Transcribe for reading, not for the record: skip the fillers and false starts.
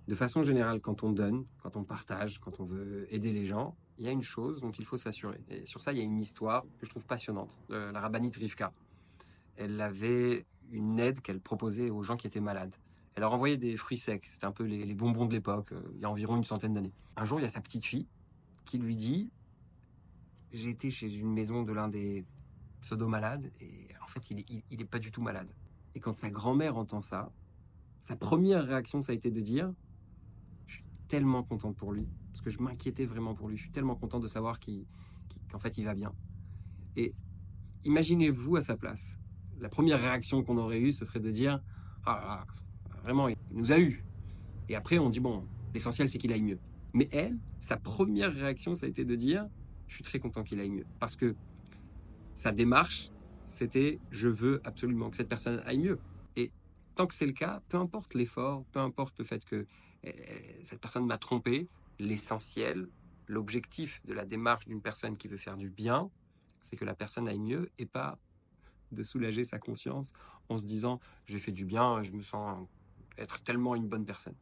De façon générale, quand on donne, quand on partage, quand on veut aider les gens, il y a une chose dont il faut s'assurer. Et sur ça, il y a une histoire que je trouve passionnante, de la rabbinite Rivka. Elle avait une aide qu'elle proposait aux gens qui étaient malades. Elle leur envoyait des fruits secs, c'était un peu les bonbons de l'époque, il y a environ une centaine d'années. Un jour, il y a sa petite fille qui lui dit: j'ai été chez une maison de l'un des pseudo-malades, et en fait, il est pas du tout malade. Et quand sa grand-mère entend ça, sa première réaction, ça a été de dire: je suis tellement contente pour lui, parce que je m'inquiétais vraiment pour lui. Je suis tellement content de savoir qu'en fait, il va bien. Et imaginez-vous à sa place. La première réaction qu'on aurait eue, ce serait de dire: ah, vraiment, il nous a eu. Et après, on dit: bon, l'essentiel, c'est qu'il aille mieux. Mais elle, sa première réaction, ça a été de dire: je suis très content qu'il aille mieux. Parce que sa démarche, c'était: je veux absolument que cette personne aille mieux. Et tant que c'est le cas, peu importe l'effort, peu importe le fait que cette personne m'a trompé, l'essentiel, l'objectif de la démarche d'une personne qui veut faire du bien, c'est que la personne aille mieux, et pas de soulager sa conscience en se disant: j'ai fait du bien, je me sens être tellement une bonne personne.